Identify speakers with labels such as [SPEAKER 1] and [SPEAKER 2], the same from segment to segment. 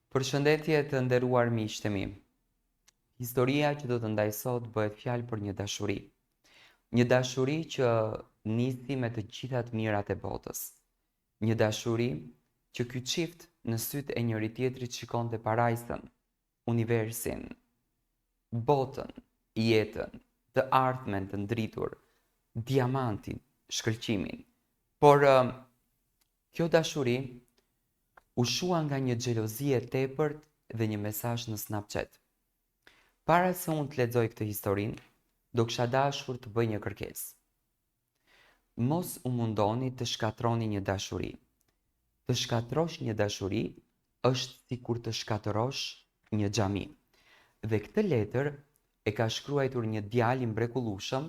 [SPEAKER 1] Përshëndetje të nderuar miq të mi. Historia që do të ndaj sot bëhet fjalë për një dashuri. Një dashuri që nisi me të gjitha të mirat e botës. Një dashuri që ky çift në sytë e njëri tjetrit shikonte parajsën, universin, botën, jetën, të ardhmen të ndritur, diamantin, shkëlqimin. Por kjo dashuri u shua nga një xhelozi e tepërt dhe një mesazh në Snapchat. Para se unë të lexoj këtë historinë, do kisha dashur të bëj një kërkesë. Mos u mundoni të shkatroni një dashuri. Të shkatrosh një dashuri është sikur të shkatërosh një xhami. Dhe këtë letër e ka shkruar një djalë i mrekullueshëm,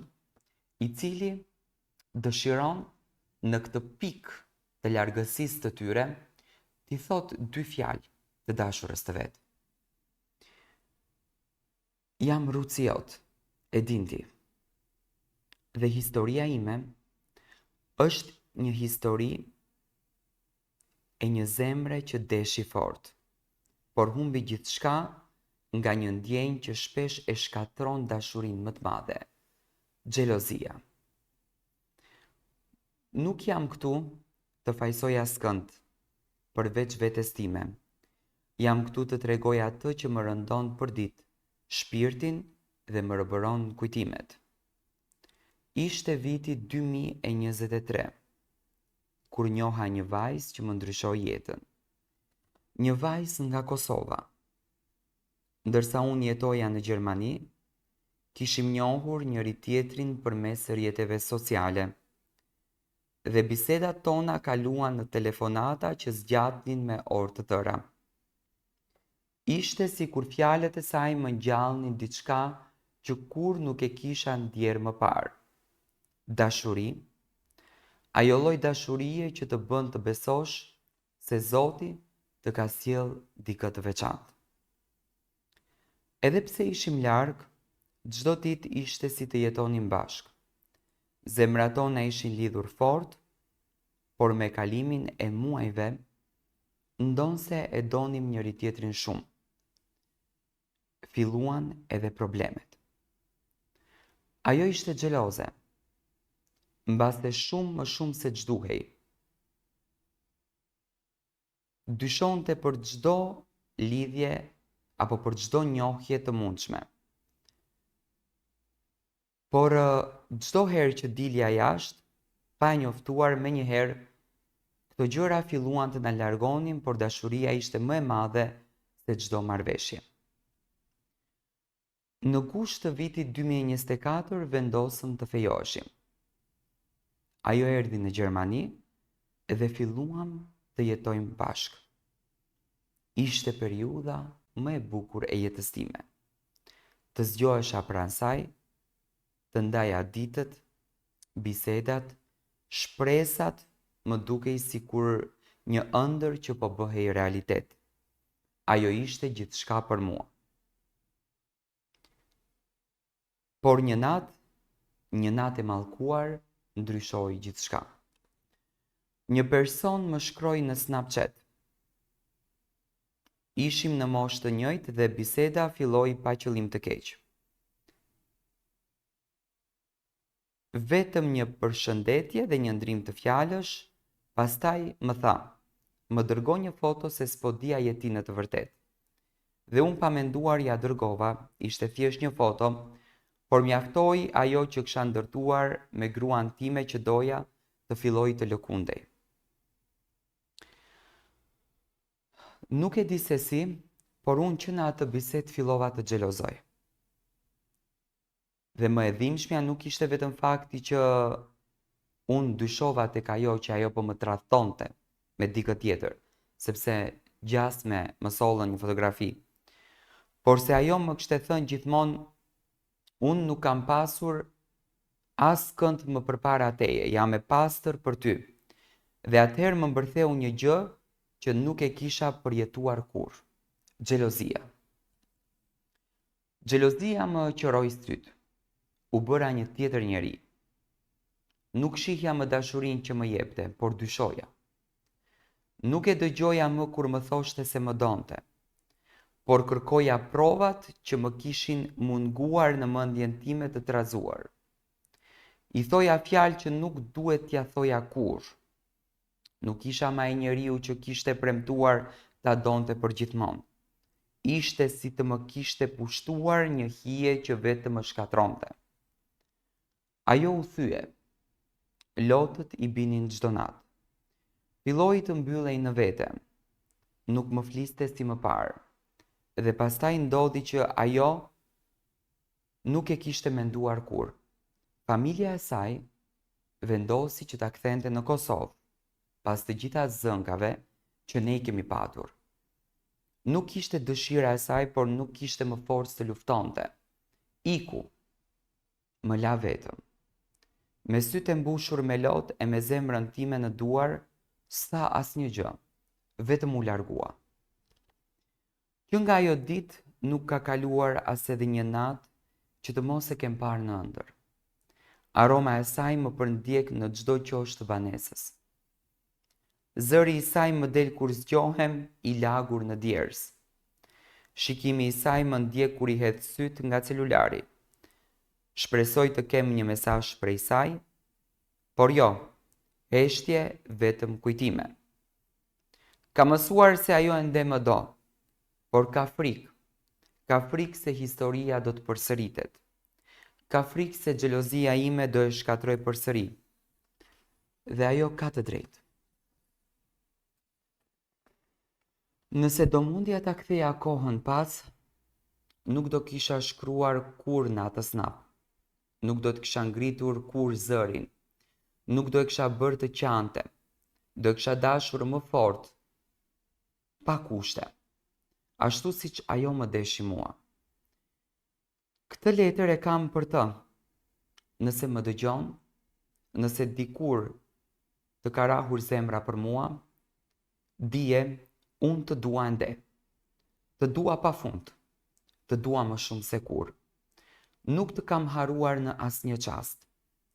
[SPEAKER 1] i cili dëshiron në këtë pikë të largësisë të tyre t'i thot dy fjalë të dashurës të vet. Jam rruci jot, e din ti. Dhe historia ime është një histori e një zemre që deshi fort, por humbi gjithçka nga një ndjenjë që shpesh e shkatron dashurinë më të madhe, xhelozia. Nuk jam këtu të fajsoj askënd, përveç vetes time. Jam këtu të tregoj atë që më rëndon për ditë, shpirtin dhe më rëbëron kujtimet. Ishte viti 2023, kur njoha një vajzë që më ndryshoi jetën. Një vajzë nga Kosova. Ndërsa unë jetoja në Gjermani, kishim njohur njëri tjetrin përmes rrjeteve sociale. Dhe bisedat tona kaluan në telefonata që zgjatnin me orë të tëra. Ishte si kur fjalët e saj më ngjallnin diçka që kur nuk e kisha ndjerë më parë. Dashuri, ajo lloj dashurie që të bën të besosh se Zoti të ka sjell dikë të veçantë. Edhe pse ishim larg, çdo ditë ishte si të jetonim bashkë. Zemrat tona ishin lidhur fort, por me kalimin e muajve, ndonse e donim njëri tjetrin shumë. Filluan edhe problemet. Ajo ishte xheloze, mbaste shumë më shumë se ç'duhej. Dyshonte për çdo lidhje apo për çdo njohje të mundshme. Por çdo herë që dilja jashtë, pa e njoftuar menjëherë, këto gjëra filluan të na largonin, por dashuria ishte më e madhe se çdo marrëveshje. Në gusht të vitit 2024 vendosëm të fejoheshim. Ajo erdhi në Gjermani dhe filluam të jetojmë bashkë. Ishte periudha më e bukur e jetës time. Të zgjohesha pranë saj, të ndaja ditët, bisedat, shpresat më dukej sikur një ëndër që po bëhej realitet. Ajo ishte gjithçka për mua. Por një natë e mallkuar, ndryshoi gjithçka. Një person më shkroi në Snapchat. Ishim në moshë të njëjtë dhe biseda filloi pa qëllim të keq. Vetëm një përshëndetje dhe një ndrim të fjalësh, pastaj më tha, më dërgo një foto se s'po dija je ti në të vërtetë. Dhe unë pa menduar ja dërgova, ishte thjesht një foto, por mjaftoi ajo që kisha ndërtuar me gruan time që doja të filloj të lëkundej. Nuk e di se si, por unë që në atë bisedë fillova të xhelozoj. Dhe më e dhimbshmja nuk ishte vetëm fakti që unë dyshova tek ajo që ajo po më tradhtonte me dikë tjetër, sepse gjasme më sollën një fotografi. Por se ajo më kishte thënë gjithmonë, unë nuk kam pasur askënd më përpara teje, jam e pastër për ty. Dhe atëherë më mbërtheu një gjë që nuk e kisha përjetuar kurrë. Xhelozia. Xhelozia më qëroi syt. U bëra një tjetër njeri. Nuk shihja më dashurinë që më jepte, por dyshoja. Nuk e dëgjoja më kur më thoshte se më donte. por kërkoja provat që më kishin munguar në mendjen time të trazuar. I thoja fjalë që nuk duhet t'ja thoja kur. Nuk isha më ai njeriu që kishte premtuar ta donte për gjithmonë. Ishte si të më kishte pushtuar një hije që vetëm më shkatronte. Ajo u thye. Lotët i binin çdo natë. Filloi të mbyllej në vete. Nuk më fliste si më parë. Dhe pastaj ndodhi që ajo nuk e kishte menduar kur. Familja e saj vendosi që ta kthente në Kosovë, pas të gjitha zënkave që ne I kemi patur. Nuk ishte dëshira e saj, por nuk kishte më forcë të luftonte. Iku, më la vetëm. Me sytë e mbushur me lotë e me zemrën time në duar, s'tha asnjë gjë, vetëm u largua. Që nga ajo ditë nuk ka kaluar as edhe një natë që të mos e kem parë në ëndër. Aroma e saj më përndjek në çdo qosht të banesës. Zëri I saj më del kur zgjohem I lagur në djers. Shikimi I saj më ndjek kur I hedh syt nga celulari. Shpresoj të kem një mesazh prej saj, por jo, heshtje vetëm kujtime. Ka mësuar se ajo ende më do, por ka frikë se historia do të përsëritet. Ka frikë se xhelozia ime do e shkatroj përsëri. Dhe ajo ka të drejtë. Nëse do mundja ta ktheja kohën pas, nuk do kisha shkruar kur në atë snap. Nuk do të kisha ngritur kur zërin. Nuk do e kisha bërë të qante. Do e kisha dashur më fort, pa kushte. Ashtu siç ajo më deshi mua. Këtë letër e kam për të. Nëse më dëgjon, nëse dikur të ka rahur zemra për mua, dije unë të dua ende. Të dua pafund. Të dua më shumë se kur. Nuk të kam haruar në asnjë çast.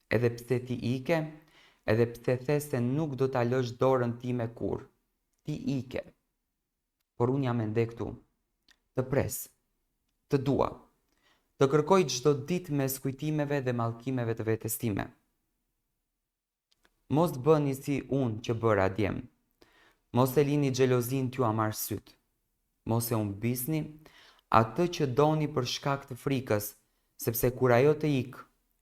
[SPEAKER 1] Edhe pse ti ike, edhe pse the se nuk do ta lësh dorën time kur. Ti ike. Por unë jam ende këtu. Të pres. Të dua. Të kërkoj çdo ditë mes kujtimeve dhe mallkimeve të vetes time. Mos bëni si unë që bëra djem. Mos e lini xhelozin t'ju amar syt. Mos e humbisni atë që doni për shkak të frikës, sepse kur ajo të ik,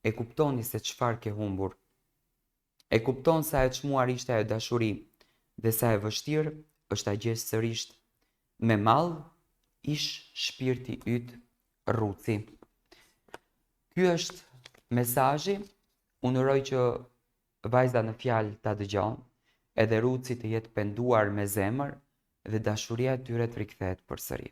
[SPEAKER 1] e kuptoni se çfarë ke humbur. E kupton sa e çmuar ishte ajo dashuri dhe sa e vështirë është ta gjesh sërish me mall ish shpirti yt rruci. Ky është mesazhi. Unë uroj që vajza në fjalë ta dëgjon, edhe Ruci të jetë penduar me zemër dhe dashuria e tyre të rikthehet përsëri.